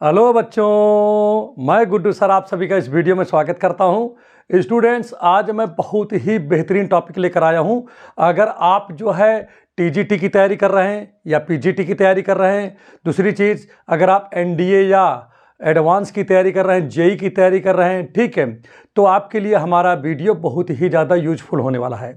Hello बच्चों, मैं Guddu sir आप सभी का इस वीडियो में स्वागत करता हूं। स्टूडेंट्स, आज मैं बहुत ही बेहतरीन टॉपिक लेकर आया हूं। अगर आप जो है टीजीटी की तैयारी कर रहे हैं या पीजीटी की तैयारी कर रहे हैं, दूसरी चीज़ अगर आप एनडीए या एडवांस की तैयारी कर रहे हैं, जेई की तैयारी कर रहे हैं, ठीक है, तो आपके लिए हमारा वीडियो बहुत ही ज़्यादा यूजफुल होने वाला है।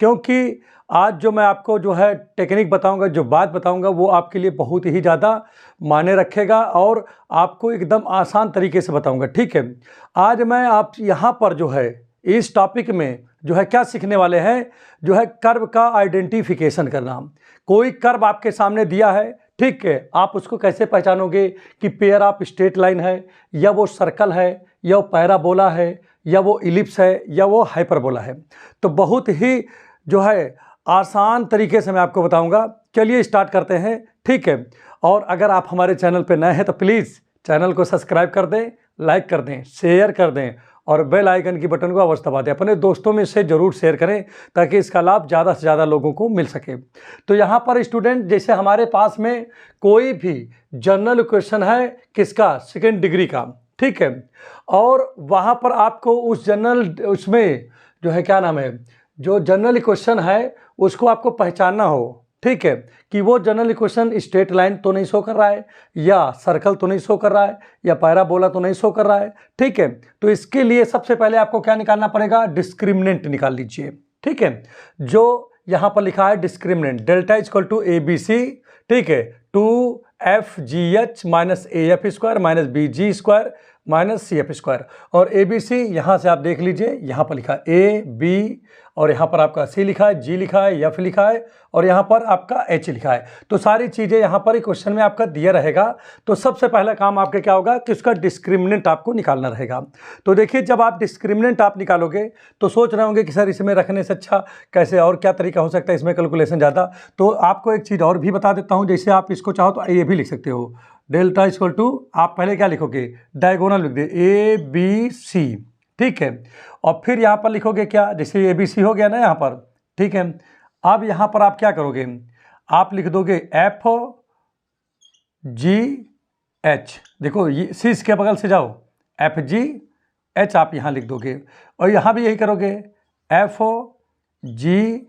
क्योंकि आज जो मैं आपको जो है टेक्निक बताऊंगा, जो बात बताऊंगा, वो आपके लिए बहुत ही ज़्यादा मायने रखेगा और आपको एकदम आसान तरीके से बताऊंगा, ठीक है। आज मैं आप यहाँ पर जो है इस टॉपिक में जो है क्या सीखने वाले हैं, जो है कर्व का आइडेंटिफिकेशन करना। कोई कर्व आपके सामने दिया है, ठीक है, आप उसको कैसे पहचानोगे कि पेयर ऑफ स्ट्रेट लाइन है, या वो सर्कल है, या वो पैराबोला है, या वो इलिप्स है, या वो हाइपरबोला है। तो बहुत ही जो है आसान तरीके से मैं आपको बताऊंगा। चलिए स्टार्ट करते हैं, ठीक है। और अगर आप हमारे चैनल पर नए हैं तो प्लीज़ चैनल को सब्सक्राइब कर दें, लाइक कर दें, शेयर कर दें और बेल आइकन की बटन को अवश्य दबा दें। अपने दोस्तों में से ज़रूर शेयर करें ताकि इसका लाभ ज़्यादा से ज़्यादा लोगों को मिल सके। तो यहाँ पर स्टूडेंट, जैसे हमारे पास में कोई भी जनरल इक्वेशन है, किसका, सेकेंड डिग्री का, ठीक है, और वहाँ पर आपको उस जनरल उसमें जो है क्या नाम है, जो जनरल इक्वेशन है उसको आपको पहचानना हो, ठीक है, कि वो जनरल इक्वेशन स्ट्रेट लाइन तो नहीं शो कर रहा है, या सर्कल तो नहीं शो कर रहा है, या पैराबोला तो नहीं शो कर रहा है, ठीक है। तो इसके लिए सबसे पहले आपको क्या निकालना पड़ेगा, डिस्क्रिमिनेंट निकाल लीजिए, ठीक है। जो यहाँ पर लिखा है discriminant, delta equal to A B C, ठीक है, 2FGH minus AF² minus BG² minus CF²। और ABC यहाँ से आप देख लीजिए, यहाँ पर लिखा है A B, और यहाँ पर आपका C लिखा है, G लिखा है, F लिखा है, और यहाँ पर आपका H लिखा है। तो सारी चीज़ें यहाँ पर क्वेश्चन में आपका दिया रहेगा। तो सबसे पहला काम आपके क्या होगा कि उसका डिस्क्रिमिनेंट आपको निकालना रहेगा। तो देखिए, जब आप डिस्क्रिमिनेंट आप निकालोगे तो सोच रहे होंगे कि सर इसमें रखने से अच्छा कैसे और क्या तरीका हो सकता है, इसमें कैलकुलेशन ज़्यादा। तो आपको एक चीज़ और भी बता देता हूँ, जैसे आप इसको चाहो तो ये भी लिख सकते हो, डेल्टा इक्वल टू, आप पहले क्या लिखोगे, डायगोनल लिख दे ABC, ठीक है, और फिर यहाँ पर लिखोगे क्या, जैसे ABC हो गया ना यहाँ पर, ठीक है। अब यहाँ पर आप क्या करोगे, आप लिख दोगे FGH, देखो ये C के बगल से जाओ, FGH आप यहाँ लिख दोगे, और यहाँ भी यही करोगे, FGH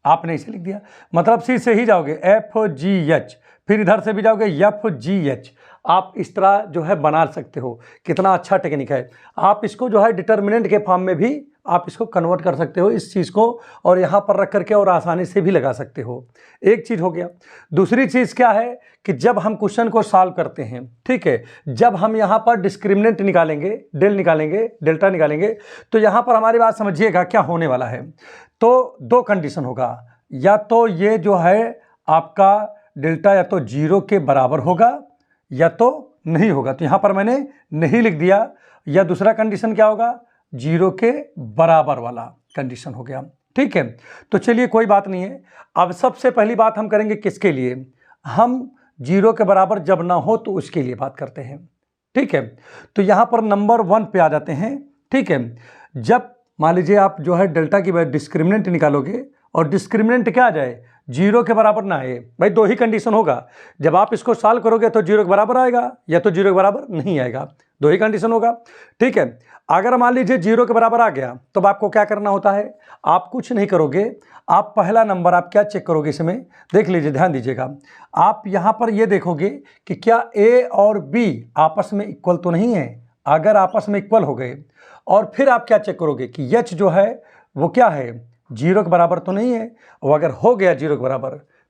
आपने इसे लिख दिया, मतलब C से ही जाओगे FGH, फिर इधर से भी जाओगे FGH। आप इस तरह जो है बना सकते हो। कितना अच्छा टेक्निक है। आप इसको जो है डिटर्मिनेंट के फॉर्म में भी आप इसको कन्वर्ट कर सकते हो इस चीज़ को, और यहाँ पर रख करके और आसानी से भी लगा सकते हो। एक चीज़ हो गया। दूसरी चीज़ क्या है कि जब हम क्वेश्चन को सॉल्व करते हैं, ठीक है, जब हम यहाँ पर डिस्क्रिमिनेंट निकालेंगे, डेल्टा निकालेंगे, तो यहाँ पर हमारी बात समझिएगा क्या होने वाला है। तो दो कंडीशन होगा, या तो ये जो है आपका डेल्टा या तो 0 के बराबर होगा या तो नहीं होगा। तो यहाँ पर मैंने नहीं लिख दिया। या दूसरा कंडीशन क्या होगा, 0 के बराबर वाला कंडीशन हो गया, ठीक है। तो चलिए कोई बात नहीं है। अब सबसे पहली बात हम करेंगे किसके लिए, हम 0 के बराबर जब ना हो तो उसके लिए बात करते हैं, ठीक है। तो यहाँ पर नंबर 1 पे आ जाते हैं, ठीक है। जब मान लीजिए आप जो है डेल्टा की डिस्क्रिमिनेंट निकालोगे और डिस्क्रिमिनेंट क्या आ जाए, 0 के बराबर ना आए, भाई दो ही कंडीशन होगा। जब आप इसको सॉल्व करोगे तो 0 के बराबर आएगा या तो 0 के बराबर नहीं आएगा, दो ही कंडीशन होगा, ठीक है। अगर मान लीजिए 0 के बराबर आ गया तो आपको क्या करना होता है, आप कुछ नहीं करोगे, आप पहला नंबर आप क्या चेक करोगे, इसमें देख लीजिए, ध्यान दीजिएगा। आप यहाँ पर ये देखोगे कि क्या A और B आपस में इक्वल तो नहीं है। अगर आपस में इक्वल हो गए, और फिर आप क्या चेक करोगे कि H जो है वो क्या है, 0 के बराबर तो नहीं है। और अगर हो गया 0 के बराबर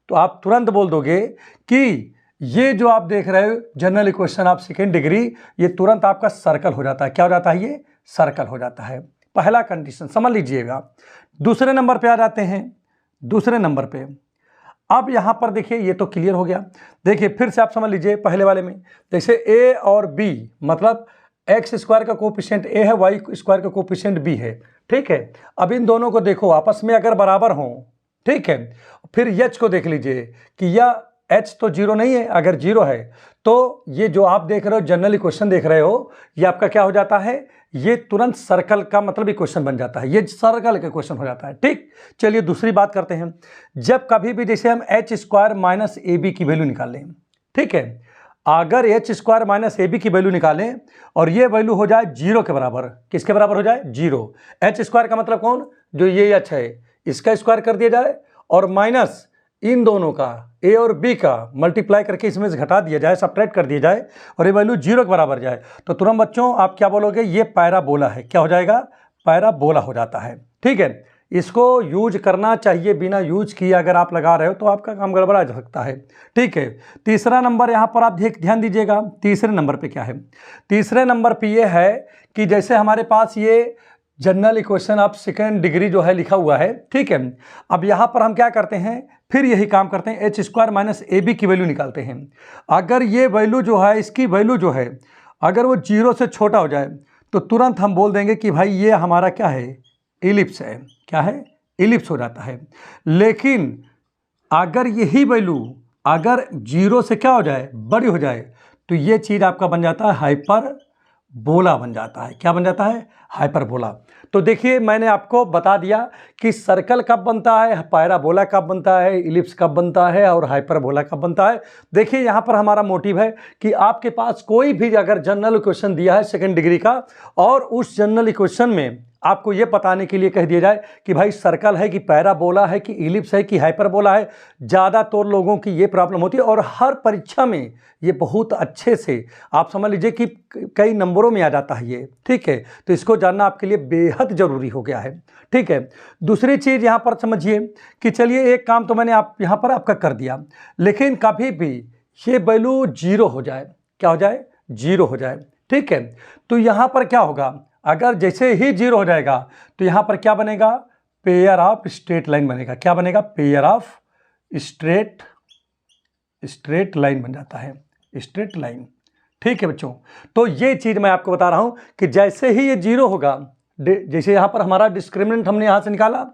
तो आप तुरंत बोल दोगे कि ये जो आप देख रहे हो general equation of second degree, ये तुरंत आपका सर्कल हो जाता है। क्या हो जाता है, ये सर्कल हो जाता है। पहला कंडीशन समझ लीजिएगा। दूसरे नंबर पे आ जाते हैं। दूसरे नंबर पे अब यहाँ पर देखिए, ये तो क्लियर हो गया। देखिए फिर से आप समझ लीजिए पहले वाले में, जैसे A और B, मतलब x² का कोफिशिएंट A है, y² का कोफिशिएंट B है, ठीक है। अब इन दोनों को देखो, आपस में अगर बराबर हों, ठीक है, फिर H को देख लीजिए कि यह H तो 0 नहीं है। अगर 0 है तो ये जो आप देख रहे हो जनरल इक्वेशन देख रहे हो, ये आपका क्या हो जाता है, ये तुरंत सर्कल का मतलब इक्वेशन बन जाता है, ये सर्कल का इक्वेशन हो जाता है, ठीक। चलिए दूसरी बात करते हैं। जब कभी भी जैसे हम h² माइनस AB की वैल्यू निकाल लें, ठीक है, अगर H square minus A B की वैल्यू निकालें और ये वैल्यू हो जाए जीरो के बराबर, किसके बराबर हो जाए? जीरो। एच स्क्वायर का मतलब कौन? जो ये एच है इसका स्क्वायर कर दिया जाए और माइनस इन दोनों का ए और बी का मल्टीप्लाई करके इसमें से घटा दिया जाए, सब्ट्रैक्ट कर दिया जाए और ये वैल्यू जीरो के बराबर जाए, तो तुरंत बच्चों आप क्या बोलोगे? ये पैराबोला है। क्या हो जाएगा? पैराबोला हो जाता है। ठीक है, इसको यूज करना चाहिए, बिना यूज किए अगर आप लगा रहे हो तो आपका काम गड़बड़ा जा सकता है। ठीक है, तीसरा नंबर यहाँ पर आप ध्यान दीजिएगा। तीसरे नंबर पे क्या है? तीसरे नंबर पे ये है कि जैसे हमारे पास ये general equation of second degree जो है लिखा हुआ है। ठीक है, अब यहाँ पर हम क्या करते हैं? फिर यही काम करते हैं, H square minus A B की वैल्यू निकालते हैं। अगर ये वैल्यू जो है, इसकी वैल्यू जो है अगर वो जीरो से छोटा हो जाए तो तुरंत हम बोल देंगे कि भाई ये हमारा क्या है? इलिप्स है। क्या है? इलिप्स हो जाता है। लेकिन अगर यही वैल्यू अगर जीरो से क्या हो जाए? बड़ी हो जाए, तो ये चीज़ आपका बन जाता है हाइपरबोला बन जाता है। क्या बन जाता है? हाइपरबोला। तो देखिए मैंने आपको बता दिया कि सर्कल कब बनता है, पैराबोला कब बनता है, इलिप्स कब बनता है और हाइपरबोला कब बनता है। देखिए यहाँ पर हमारा मोटिव है कि आपके पास कोई भी अगर जनरल इक्वेशन दिया है सेकंड डिग्री का और उस जनरल इक्वेशन में आपको ये बताने के लिए कह दिया जाए कि भाई सर्कल है कि पैराबोला है कि इलिप्स है कि हाइपरबोला है, ज़्यादातर लोगों की ये प्रॉब्लम होती है और हर परीक्षा में ये बहुत अच्छे से आप समझ लीजिए कि कई नंबरों में आ जाता है ये। ठीक है, तो इसको जानना आपके लिए बेहद ज़रूरी हो गया है। ठीक है, दूसरी चीज़ यहाँ पर समझिए कि चलिए एक काम तो मैंने यहाँ पर आपका कर दिया, लेकिन कभी भी ये वैल्यू जीरो हो जाए, क्या हो जाए? जीरो हो जाए। ठीक है, तो यहाँ पर क्या होगा? अगर जैसे ही जीरो हो जाएगा तो यहाँ पर क्या बनेगा? पेयर ऑफ स्ट्रेट लाइन बनेगा। क्या बनेगा? पेयर ऑफ स्ट्रेट लाइन बन जाता है, स्ट्रेट लाइन। ठीक है बच्चों, तो ये चीज़ मैं आपको बता रहा हूँ कि जैसे ही ये जीरो होगा, जैसे यहाँ पर हमारा डिस्क्रिमिनेंट हमने यहाँ से निकाला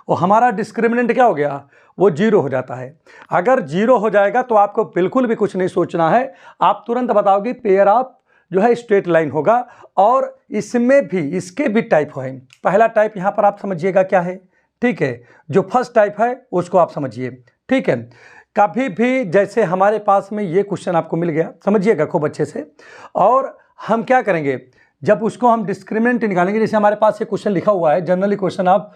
और हमारा डिस्क्रिमिनेंट क्या हो गया? वो जीरो हो जाता है। अगर जीरो हो जाएगा तो आपको बिल्कुल भी कुछ नहीं सोचना है, आप तुरंत बताओगे पेयर ऑफ जो है स्ट्रेट लाइन होगा। और इसमें भी इसके भी टाइप है। पहला टाइप यहाँ पर आप समझिएगा क्या है। ठीक है, जो फर्स्ट टाइप है उसको आप समझिए। ठीक है, कभी भी जैसे हमारे पास में ये क्वेश्चन आपको मिल गया, समझिएगा खूब अच्छे से, और हम क्या करेंगे जब उसको हम डिस्क्रिमिनेंट निकालेंगे। जैसे हमारे पास ये क्वेश्चन लिखा हुआ है, general equation of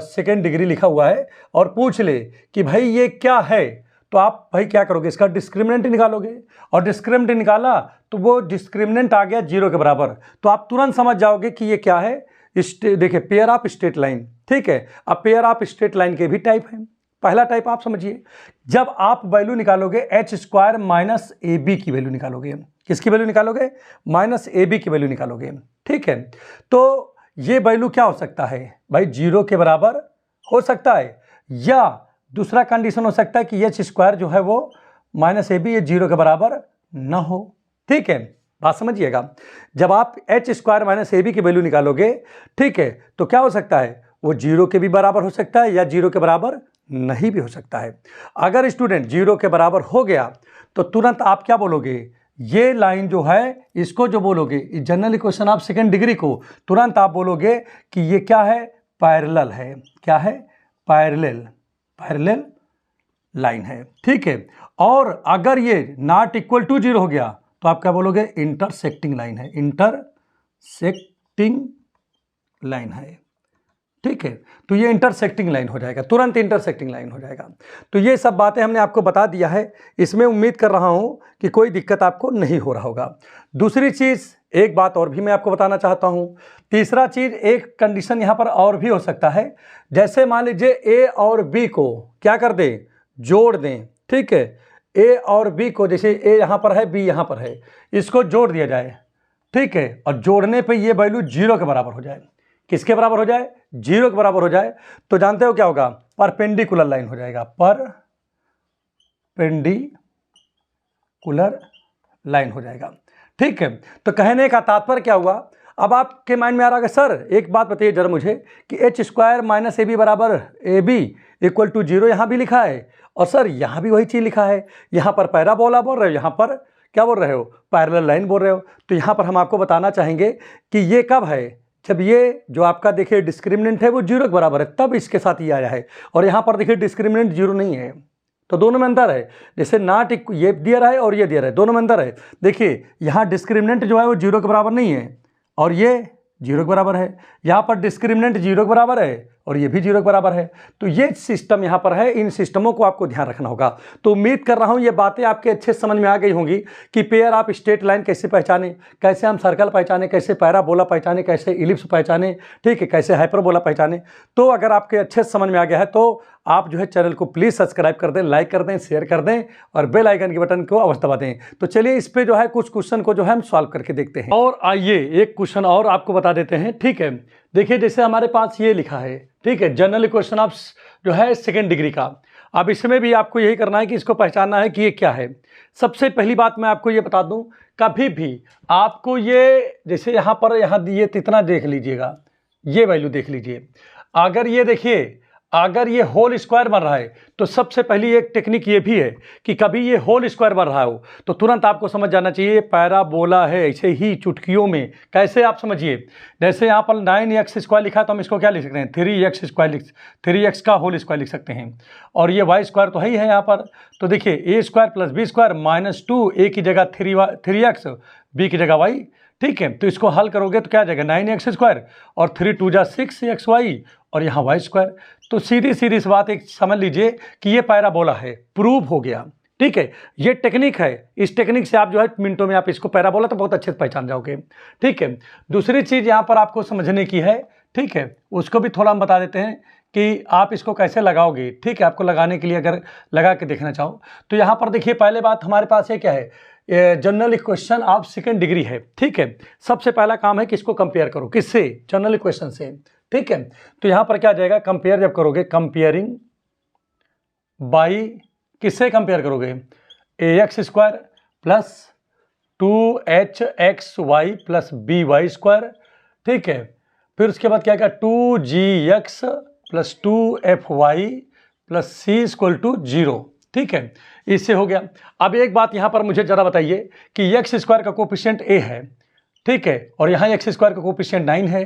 second degree लिखा हुआ है और पूछ ले कि भाई ये क्या है, तो आप भाई क्या करोगे? इसका डिस्क्रिमिनेंट निकालोगे और डिस्क्रिमिनेंट निकाला तो वो डिस्क्रिमिनेंट आ गया जीरो के बराबर, तो आप तुरंत समझ जाओगे कि ये क्या है। देखिए पेयर ऑफ स्ट्रेट लाइन। ठीक है, अब पेयर ऑफ स्ट्रेट लाइन के भी टाइप हैं। पहला टाइप आप समझिए, जब आप वैल्यू निकालोगे H square minus A B की वैल्यू निकालोगे। किसकी वैल्यू निकालोगे? माइनस ए बी की वैल्यू निकालोगे। ठीक है, तो ये वैल्यू क्या हो सकता है भाई? जीरो के बराबर हो सकता है, या दूसरा कंडीशन हो सकता है कि एच स्क्वायर जो है वो माइनस ए बी ये जीरो के बराबर ना हो। ठीक है, बात समझिएगा। जब आप H square minus A B की वैल्यू निकालोगे, ठीक है, तो क्या हो सकता है? वो जीरो के भी बराबर हो सकता है या जीरो के बराबर नहीं भी हो सकता है। अगर स्टूडेंट जीरो के बराबर हो गया तो तुरंत आप क्या बोलोगे? ये लाइन जो है इसको जो बोलोगे general equation of second degree को, तुरंत आप बोलोगे कि ये क्या है? पैरेलल है। क्या है? पैरेलल लाइन है। ठीक है, और अगर ये नॉट इक्वल टू जीरो हो गया तो आप क्या बोलोगे? इंटरसेक्टिंग लाइन है, इंटरसेक्टिंग लाइन है। ठीक है, तो ये इंटरसेक्टिंग लाइन हो जाएगा, तुरंत इंटरसेक्टिंग लाइन हो जाएगा। तो ये सब बातें हमने आपको बता दिया है, इसमें उम्मीद कर रहा हूँ कि कोई दिक्कत आपको नहीं हो रहा होगा। दूसरी चीज़, एक बात और भी मैं आपको बताना चाहता हूँ। तीसरा चीज़, एक कंडीशन यहाँ पर और भी हो सकता है। जैसे मान लीजिए ए और बी को क्या कर दें? जोड़ दें। ठीक है, ए और बी को, जैसे ए यहाँ पर है, बी यहाँ पर है, इसको जोड़ दिया जाए। ठीक है, और जोड़ने पे ये वैल्यू जीरो के बराबर हो जाए। किसके बराबर हो जाए? जीरो के बराबर हो जाए, तो जानते हो क्या होगा? परपेंडिकुलर लाइन हो जाएगा, परपेंडिकुलर लाइन हो जाएगा। ठीक है, तो कहने का तात्पर्य क्या हुआ? अब आपके माइंड में आ रहा है सर एक बात बताइए जरा मुझे कि H square minus A B बराबर A B equal to zero यहाँ भी लिखा है, और सर यहाँ भी वही चीज़ लिखा है। यहाँ पर पैराबोला बोल रहे हो, यहाँ पर क्या बोल रहे हो? पैरेलल लाइन बोल रहे हो। तो यहाँ पर हम आपको बताना चाहेंगे कि ये कब है? जब ये जो आपका देखिए डिस्क्रिमिनेंट है वो जीरो के बराबर है, तब इसके साथ ये आया है। और यहाँ पर देखिए डिस्क्रिमिनेंट जीरो नहीं है, तो दोनों में अंतर है। जैसे नॉट ये दिया रहा है और ये दिया रहा है, दोनों में अंतर है। देखिए यहाँ डिस्क्रिमिनेंट जो है वो 0 के बराबर नहीं है और ये 0 के बराबर है। यहाँ पर डिस्क्रिमिनेंट 0 के बराबर है और ये भी 0 के बराबर है। तो ये सिस्टम यहाँ पर है, इन सिस्टमों को आपको ध्यान रखना होगा। तो उम्मीद कर रहा हूँ ये बातें आपके अच्छे समझ में आ गई होंगी कि पेयर आप स्ट्रेट लाइन कैसे पहचाने, कैसे हम सर्कल पहचाने, कैसे पैराबोला पहचाने, कैसे इलिप्स पहचाने, ठीक है, कैसे हाइपरबोला पहचाने। तो अगर आपके अच्छे समझ में आ गया है तो आप जो है चैनल को प्लीज़ सब्सक्राइब कर दें, लाइक कर दें, शेयर कर दें और बेल आइकन के बटन को अवश्य दबा दें। तो चलिए इस पे जो है कुछ क्वेश्चन को जो है हम सॉल्व करके देखते हैं। और आइए एक क्वेश्चन और आपको बता देते हैं, ठीक है। देखिए जैसे हमारे पास ये लिखा है, ठीक है, जनरल इक्वेशन ऑफ जो है सेकेंड डिग्री का। अब इसमें भी आपको यही करना है कि इसको पहचानना है कि ये क्या है। सबसे पहली बात मैं आपको ये बता दूं, कभी भी आपको ये जैसे यहाँ पर दिए इतना देख लीजिएगा, ये वैल्यू देख लीजिए। अगर ये देखिए अगर ये होल स्क्वायर बन रहा है तो सबसे पहली एक टेक्निक ये भी है कि कभी ये होल स्क्वायर बन रहा हो तो तुरंत आपको समझ जाना चाहिए पैराबोला है। ऐसे ही चुटकियों में कैसे आप समझिए, जैसे यहाँ पर 9x² लिखा है तो हम इसको क्या लिख सकते हैं, 3x² 3x का होल स्क्वायर लिख सकते हैं। और ये y² तो है ही है यहाँ पर। तो देखिए a² + b² - 2, a की जगह 3x, b की जगह y, ठीक है। तो इसको हल करोगे तो क्या आ जाएगा 9x² और 3 2 जा 6xy और यहाँ y²। तो सीधी सीधी सी बात एक समझ लीजिए कि ये पैराबोला है, प्रूव हो गया, ठीक है। ये टेक्निक है, इस टेक्निक से आप जो है मिनटों में आप इसको पैराबोला तो बहुत अच्छे से पहचान जाओगे, ठीक है। दूसरी चीज़ यहाँ पर आपको समझने की है, ठीक है, उसको भी थोड़ा हम बता देते हैं कि आप इसको कैसे लगाओगे, ठीक है। आपको लगाने के लिए अगर लगा के देखना चाहो तो यहाँ पर देखिए पहले बात हमारे पास ये क्या है, general equation of second degree है, ठीक है। सबसे पहला काम है कि इसको कंपेयर करो, किससे, जनरल इक्वेशन से, ठीक है। तो यहाँ पर क्या आ जाएगा, कंपेयर जब करोगे, कंपेयरिंग बाई किससे कंपेयर करोगे, ax² + 2hxy + by², ठीक है। फिर उसके बाद क्या 2gx + 2fy + c = 0, ठीक है। इससे हो गया। अब एक बात यहाँ पर मुझे ज़रा बताइए कि x² का कोफिशिएंट a है, ठीक है, और यहाँ x² का कोफिशिएंट 9 है।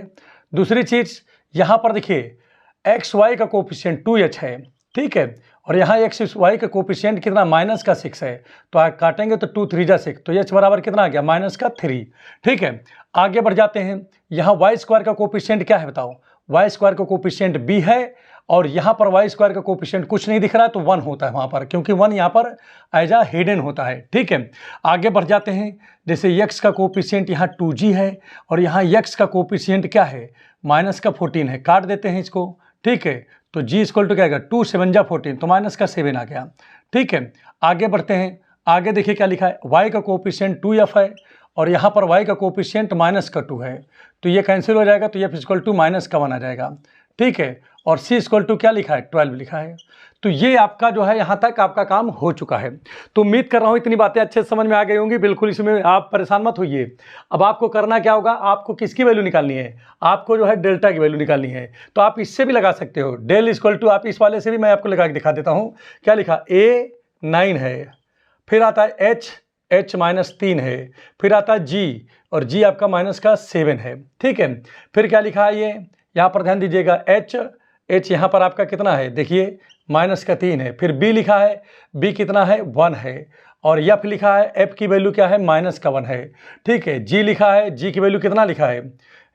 दूसरी चीज़ यहाँ पर देखिए xy का कोफिशिएंट 2h है, ठीक है, और यहाँ xy का कोफिशिएंट कितना -6 है। तो आप काटेंगे तो 2 3 जा 6, तो h बराबर कितना आ गया -3, ठीक है। आगे बढ़ जाते हैं, यहाँ y² का कोफिशिएंट क्या है बताओ, y² का कोफिशिएंट b है और यहाँ पर y² का कोफिशिएंट कुछ नहीं दिख रहा है तो 1 होता है वहाँ पर, क्योंकि 1 यहाँ पर एज अ हिडन होता है, ठीक है। आगे बढ़ जाते हैं, जैसे x का कोफिशिएंट यहाँ 2g है और यहाँ x का कोफिशिएंट क्या है -14 है, काट देते हैं इसको, ठीक है। तो g = क्या आएगा 2 7 जा 14, तो -7 आ गया, ठीक है। आगे बढ़ते हैं, आगे देखिए क्या लिखा है, y का कोफिशिएंट 2f है और यहाँ पर y का कोफिशिएंट -2 है, तो ये कैंसिल हो जाएगा, तो f = -1 आ जाएगा, ठीक है। और c = क्या लिखा है 12 लिखा है। तो ये आपका जो है यहाँ तक आपका काम हो चुका है। तो उम्मीद कर रहा हूँ इतनी बातें अच्छे से समझ में आ गई होंगी, बिल्कुल इसमें आप परेशान मत होइए। अब आपको करना क्या होगा, आपको किसकी वैल्यू निकालनी है, आपको जो है डेल्टा की वैल्यू निकालनी है। तो आप इससे भी लगा सकते हो, डेल = आप इस वाले से भी मैं आपको लगा के दिखा देता हूँ। क्या लिखा, a 9 है, फिर आता है h -3 है, फिर आता है g और g आपका -7 है, ठीक है। फिर क्या लिखा है, ये यहाँ पर ध्यान दीजिएगा, h यहाँ पर आपका कितना है, देखिए -3 है। फिर b लिखा है, b कितना है 1 है, और f लिखा है, f की वैल्यू क्या है -1 है, ठीक है। g लिखा है, g की वैल्यू कितना लिखा है,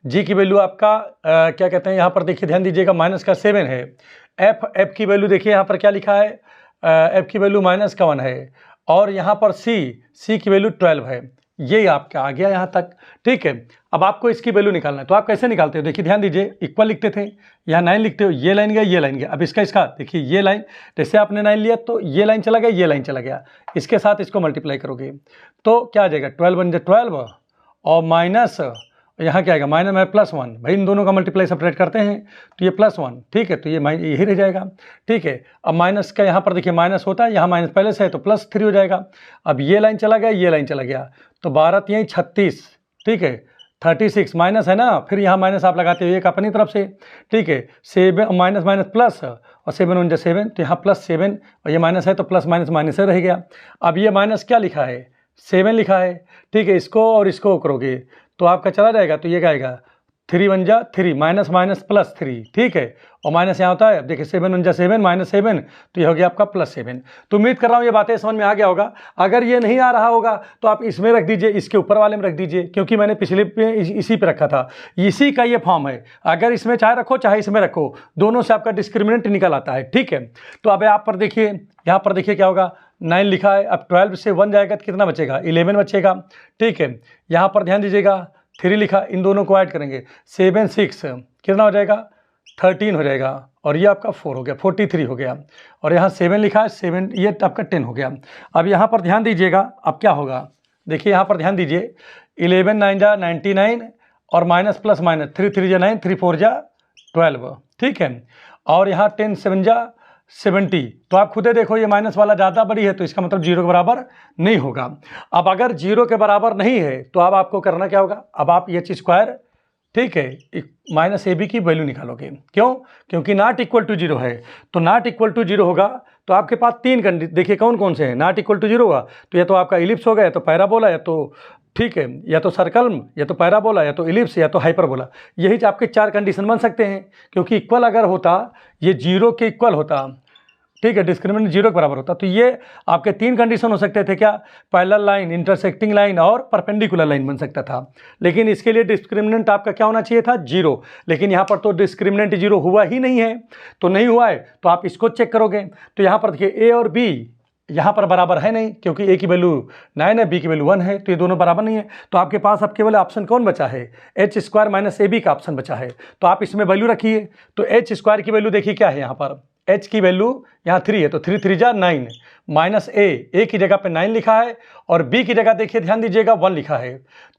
g की वैल्यू आपका क्या कहते हैं, यहाँ पर देखिए ध्यान दीजिएगा -7 है। f की वैल्यू देखिए यहाँ पर क्या लिखा है, f की वैल्यू -1 है, और यहाँ पर c की वैल्यू 12 है। ये आपका आ गया यहाँ तक, ठीक है। अब आपको इसकी वैल्यू निकालना है, तो आप कैसे निकालते हो, देखिए ध्यान दीजिए, इक्वल लिखते थे, यहाँ 9 लिखते हो, ये लाइन गया, ये लाइन गया। अब इसका देखिए, ये लाइन जैसे आपने 9 लिया तो ये लाइन चला गया, ये लाइन चला गया, इसके साथ इसको मल्टीप्लाई करोगे तो क्या आ जाएगा, 12 बन जाए 12 और माइनस यहाँ क्या आएगा -1। भाई इन दोनों का मल्टीप्लाई सेपरेट करते हैं तो ये +1, ठीक है। तो ये यही रह जाएगा, ठीक है। अब माइनस का यहाँ पर देखिए माइनस होता है, यहाँ माइनस पहले से है तो +3 हो जाएगा। अब ये लाइन चला गया, ये लाइन चला गया, तो 12 3 36, ठीक है। 36 माइनस है ना, फिर यहाँ माइनस आप लगाते हो एक अपनी तरफ से, ठीक है। 7 माइनस माइनस प्लस और 7 × 7, तो यहाँ +7 और ये माइनस है तो प्लस माइनस माइनस रह गया। अब ये माइनस क्या लिखा है, 7 लिखा है, ठीक है। इसको और इसको करोगे तो आपका चला जाएगा, तो ये क्या आएगा 3 1 जा 3 माइनस माइनस प्लस 3, ठीक है, और माइनस यहाँ होता है, अब देखिए 7 1 जा 7 माइनस 7, तो ये हो गया आपका +7। तो उम्मीद कर रहा हूँ ये बातें समझ में आ गया होगा। अगर ये नहीं आ रहा होगा तो आप इसमें रख दीजिए, इसके ऊपर वाले में रख दीजिए, क्योंकि मैंने पिछले पे इसी पे रखा था, इसी का ये फॉर्म है। अगर इसमें चाहे रखो चाहे इसमें रखो, दोनों से आपका डिस्क्रिमिनेंट निकल आता है, ठीक है। तो अब यहाँ पर देखिए, क्या होगा, 9 लिखा है, अब 12 से 1 जाएगा तो कितना बचेगा, 11 बचेगा, ठीक है। यहाँ पर ध्यान दीजिएगा 3 लिखा, इन दोनों को ऐड करेंगे, 7 6 कितना हो जाएगा, 13 हो जाएगा, और ये आपका 4 हो गया, 43 हो गया, और यहाँ 7 लिखा है, 7 ये आपका 10 हो गया। अब यहाँ पर ध्यान दीजिएगा, अब क्या होगा, देखिए यहाँ पर ध्यान दीजिए, 11 9 जा 99, और माइनस प्लस माइनस 3 3 जा 9, 3 4 जा 12, ठीक है, और यहाँ 10 7 जा 70। तो आप खुदे देखो ये माइनस वाला ज़्यादा बड़ी है, तो इसका मतलब 0 के बराबर नहीं होगा। अब अगर 0 के बराबर नहीं है तो अब आपको करना क्या होगा, अब आप एच स्क्वायर, ठीक है, माइनस ए बी की वैल्यू निकालोगे, क्यों, क्योंकि नॉट इक्वल टू 0 है, तो नॉट इक्वल टू 0 होगा तो आपके पास 3 कंडीशन, देखिए कौन कौन से हैं, नॉट इक्वल टू 0 होगा तो या तो आपका इलिप्स होगा, या तो पैराबोला, या तो, ठीक है, या तो सर्कल, या तो पैराबोला, या तो इलिप्स, या तो हाइपरबोला। यही आपके 4 कंडीशन बन सकते हैं, क्योंकि इक्वल अगर होता, ये 0 के इक्वल होता, ठीक है, डिस्क्रिमिनेंट 0 के बराबर होता, तो ये आपके 3 कंडीशन हो सकते थे, क्या, पैरेलल लाइन, इंटरसेक्टिंग लाइन और परपेंडिकुलर लाइन बन सकता था। लेकिन इसके लिए डिस्क्रिमिनेंट आपका क्या होना चाहिए था, 0, लेकिन यहाँ पर तो डिस्क्रिमिनेंट 0 हुआ ही नहीं है, तो नहीं हुआ है तो आप इसको चेक करोगे, तो यहाँ पर देखिए ए और बी यहाँ पर बराबर है नहीं, क्योंकि ए की वैल्यू 9 है, बी की वैल्यू 1 है, तो ये दोनों बराबर नहीं है। तो आपके पास अब केवल ऑप्शन कौन बचा है, H square minus A B का ऑप्शन बचा है, तो आप इसमें वैल्यू रखिए। तो एच स्क्वायर की वैल्यू देखिए क्या है, यहाँ पर h की वैल्यू यहाँ 3 है, तो 3 3 जा 9, माइनस ए की जगह पे 9 लिखा है, और b की जगह देखिए ध्यान दीजिएगा 1 लिखा है।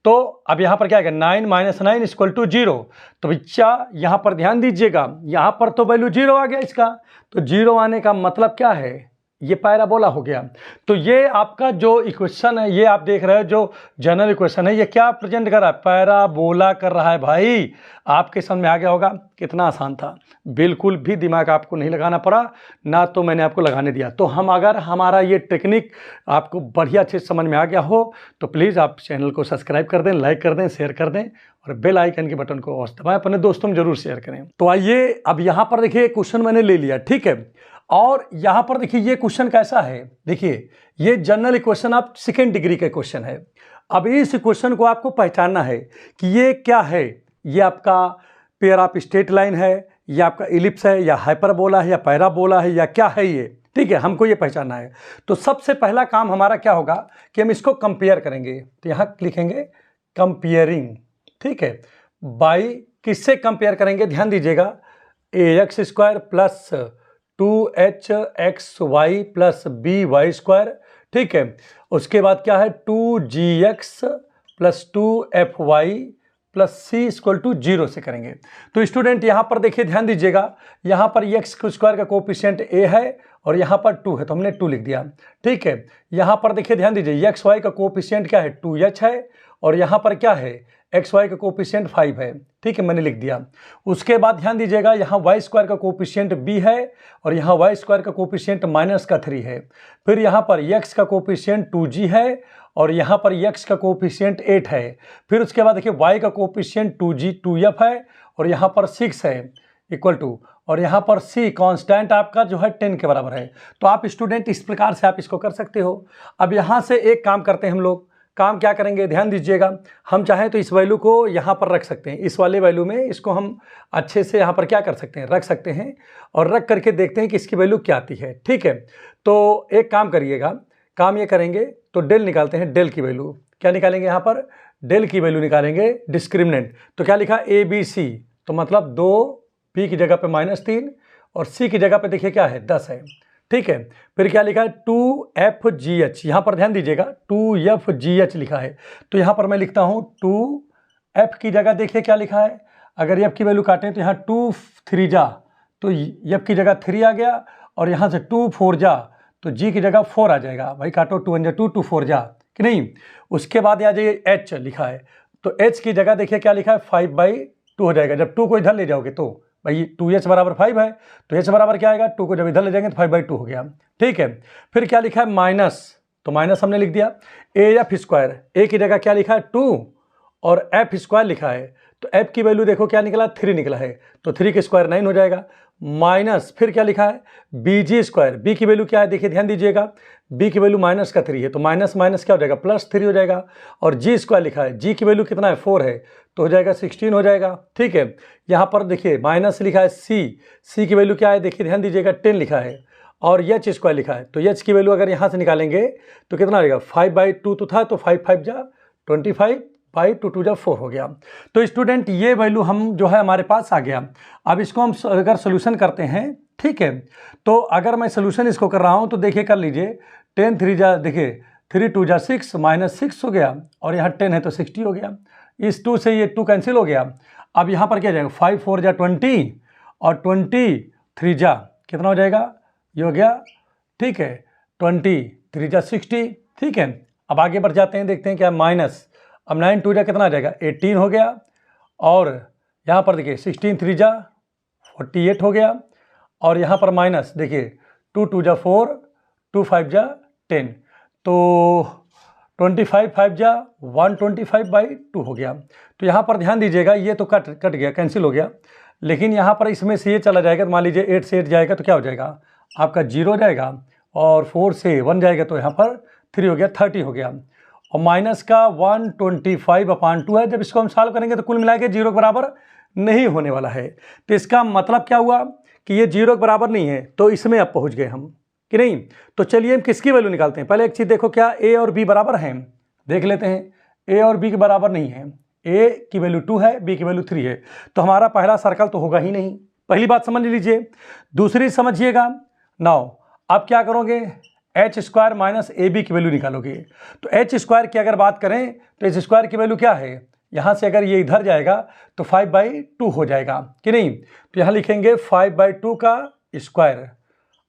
तो अब यहाँ पर क्या है, 9 माइनस 9 इक्वल टू 0। तो बच्चा यहाँ पर ध्यान दीजिएगा, यहाँ पर तो वैल्यू 0 आ गया इसका, तो 0 आने का मतलब क्या है, ये पैराबोला हो गया। तो ये आपका जो इक्वेशन है, ये आप देख रहे हो जो जनरल इक्वेशन है, ये क्या प्रेजेंट कर रहा है, पैराबोला कर रहा है। भाई आपके समझ में आ गया होगा, कितना आसान था, बिल्कुल भी दिमाग आपको नहीं लगाना पड़ा, ना तो मैंने आपको लगाने दिया। तो हम अगर हमारा ये टेक्निक आपको बढ़िया अच्छे समझ में आ गया हो तो प्लीज़ आप चैनल को सब्सक्राइब कर दें, लाइक कर दें, शेयर कर दें, और बेल आइकन के बटन को दबाएं, अपने दोस्तों में जरूर शेयर करें। तो आइए अब यहाँ पर देखिए क्वेश्चन मैंने ले लिया, ठीक है, और यहाँ पर देखिए ये क्वेश्चन कैसा है, देखिए ये जनरल इक्वेशन आप सेकेंड डिग्री का क्वेश्चन है। अब इस क्वेश्चन को आपको पहचानना है कि ये क्या है, ये आपका पेयर ऑफ स्ट्रेट लाइन है, या आपका इलिप्स है, या हाइपरबोला है, या पैराबोला है, या क्या है ये, ठीक है, हमको ये पहचानना है। तो सबसे पहला काम हमारा क्या होगा कि हम इसको कंपेयर करेंगे, तो यहाँ लिखेंगे कंपेयरिंग, ठीक है, बाई किससे कंपेयर करेंगे, ध्यान दीजिएगा, ax square plus 2hxy plus by square, ठीक है, उसके बाद क्या है 2gx plus 2fy plus c equal to 0 से करेंगे। तो स्टूडेंट यहाँ पर देखिए ध्यान दीजिएगा, यहाँ पर x स्क्वायर का कोफिशिएंट a है और यहाँ पर 2 है, तो हमने 2 लिख दिया, ठीक है। यहाँ पर देखिए ध्यान दीजिए, एक्स वाई का कोफिशिएंट क्या है 2h है, और यहाँ पर क्या है एक्स वाई का कोफिशिएंट 5 है, ठीक है, मैंने लिख दिया। उसके बाद ध्यान दीजिएगा, यहाँ वाई स्क्वायर का कोफिशिएंट b है, और यहाँ वाई स्क्वायर का कोफिशिएंट -3 है। फिर यहाँ पर x का कोफिशिएंट 2g है, और यहाँ पर x का कोफिशिएंट 8 है। फिर उसके बाद देखिए y का कोफिशिएंट 2g 2f है, और यहाँ पर 6 है इक्वल टू, और यहाँ पर c कांस्टेंट आपका जो है 10 के बराबर है। तो आप स्टूडेंट इस प्रकार से आप इसको कर सकते हो। अब यहाँ से एक काम करते हैं हम लोग, काम क्या करेंगे ध्यान दीजिएगा, हम चाहें तो इस वैल्यू को यहाँ पर रख सकते हैं, इस वाले वैल्यू में इसको हम अच्छे से यहाँ पर क्या कर सकते हैं, रख सकते हैं, और रख करके देखते हैं कि इसकी वैल्यू क्या आती है, ठीक है। तो एक काम करिएगा, काम ये करेंगे तो डेल निकालते हैं, डेल की वैल्यू क्या निकालेंगे, यहाँ पर डेल की वैल्यू निकालेंगे डिस्क्रिमिनेंट। तो क्या लिखा ABC, तो मतलब 2 p की जगह पे -3 और c की जगह पे देखिए क्या है 10 है, ठीक है। फिर क्या लिखा है 2fgh, यहाँ पर ध्यान दीजिएगा 2fgh लिखा है, तो यहाँ पर मैं लिखता हूँ 2f की जगह देखिए क्या लिखा है, अगर f की वैल्यू काटें तो यहाँ 2 3 जा, तो f की जगह 3 आ गया, और यहाँ से 2 4 जा, तो g की जगह 4 आ जाएगा, भाई काटो 2 1 जा 2 2 4 जा कि नहीं। उसके बाद यहाँ जो h लिखा है, तो h की जगह देखिए क्या लिखा है 5/2 हो जाएगा, जब 2 को इधर ले जाओगे तो भाई 2h बराबर 5 है, तो h बराबर क्या आएगा 2 को जब इधर ले जाएंगे तो 5/2 हो गया, ठीक है। फिर क्या लिखा है माइनस, तो माइनस हमने लिख दिया, AF स्क्वायर, a की जगह क्या लिखा है 2 और f स्क्वायर लिखा है, तो f की वैल्यू देखो क्या निकला, 3 निकला है, तो 3 का स्क्वायर 9 हो जाएगा, माइनस फिर क्या लिखा है bg स्क्वायर, b की वैल्यू क्या है देखिए ध्यान दीजिएगा, b की वैल्यू माइनस का 3 है, तो माइनस माइनस क्या हो जाएगा प्लस 3 हो जाएगा, और g स्क्वायर लिखा है, g की वैल्यू कितना है 4 है, तो हो जाएगा 16 हो जाएगा। ठीक है, यहाँ पर देखिए माइनस लिखा है c की वैल्यू क्या है देखिए ध्यान दीजिएगा 10 लिखा है, और h स्क्वायर लिखा है, तो h की वैल्यू अगर यहाँ से निकालेंगे तो कितना रहेगा 5/2 तो था, तो 5 5 जा 25 बाई 2 2 जा 4 हो गया। तो स्टूडेंट ये वैल्यू हम जो है हमारे पास आ गया। अब इसको हम अगर सोल्यूशन करते हैं, ठीक है, तो अगर मैं सोल्यूशन इसको कर रहा हूँ तो देखिए कर लीजिए, 10 3 जा देखिए 3 2 जा 6 माइनस 6 हो गया, और यहाँ 10 है तो 60 हो गया, इस 2 से ये 2 कैंसिल हो गया। अब यहाँ पर क्या जाएगा 5 4 जा 20 और 23 जा कितना हो जाएगा, ये हो गया, ठीक है, 23 जा 60। ठीक है, अब आगे बढ़ जाते हैं, देखते हैं क्या माइनस, अब 9 2 जा कितना आ जाएगा 18 हो गया, और यहाँ पर देखिए 16 3 जा 48 हो गया, और यहाँ पर माइनस देखिए 2 2 जा 4 2 5 जा 10, तो 25 5 जा 125/2 हो गया। तो यहाँ पर ध्यान दीजिएगा ये तो कट गया, कैंसिल हो गया, लेकिन यहाँ पर इसमें से ये चला जाएगा, तो मान लीजिए 8 से 8 जाएगा तो क्या हो जाएगा आपका 0 हो जाएगा, और 4 से 1 जाएगा तो यहाँ पर 3 हो गया, 30 हो गया, और माइनस का 125/2 है। जब इसको हम सॉल्व करेंगे तो कुल मिला के 0 के बराबर नहीं होने वाला है, तो इसका मतलब क्या हुआ कि ये 0 के बराबर नहीं है, तो इसमें अब पहुंच गए हम कि नहीं। तो चलिए हम किसकी वैल्यू निकालते हैं, पहले एक चीज़ देखो क्या a और b बराबर हैं, देख लेते हैं। a और b के बराबर नहीं है, a की वैल्यू 2 है, b की वैल्यू 3 है, तो हमारा पहला सर्कल तो होगा ही नहीं, पहली बात समझ लीजिए। दूसरी समझिएगा, नाउ अब क्या करोगे, H square minus A B की वैल्यू निकालोगे, तो एच स्क्वायर की अगर बात करें तो एच स्क्वायर की वैल्यू क्या है, यहाँ से अगर ये इधर जाएगा तो 5/2 हो जाएगा कि नहीं, तो यहाँ लिखेंगे 5/2 का स्क्वायर,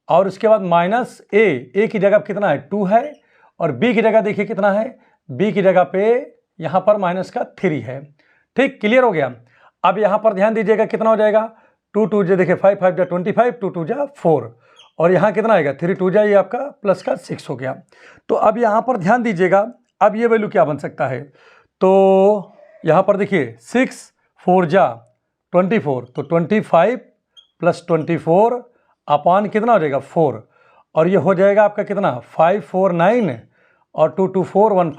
और उसके बाद माइनस ए की जगह कितना है 2 है, और बी की जगह देखिए कितना है, बी की जगह पे यहाँ पर माइनस का 3 है। ठीक, क्लियर हो गया। अब यहाँ पर ध्यान दीजिएगा कितना हो जाएगा, 2 2 जो देखिए 5 5 जा 25 2 2 जा 4, और यहाँ कितना आएगा 3 2 जा ये आपका प्लस का 6 हो गया। तो अब यहाँ पर ध्यान दीजिएगा, अब ये वैल्यू क्या बन सकता है, तो यहाँ पर देखिए 6 4 जा 24, तो 25 + 24 अपान कितना हो जाएगा 4, और ये हो जाएगा आपका कितना 5 4 9 और 2 2 4 1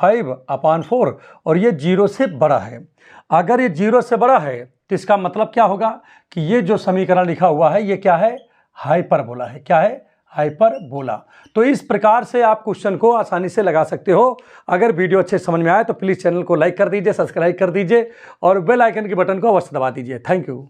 5/4, और ये 0 से बड़ा है। अगर ये 0 से बड़ा है तो इसका मतलब क्या होगा कि ये जो समीकरण लिखा हुआ है ये क्या है, हाइपरबोला है। क्या है, हाइपरबोला। तो इस प्रकार से आप क्वेश्चन को आसानी से लगा सकते हो। अगर वीडियो अच्छे समझ में आए तो प्लीज़ चैनल को लाइक कर दीजिए, सब्सक्राइब कर दीजिए, और बेल आइकन के बटन को अवश्य दबा दीजिए। Thank you.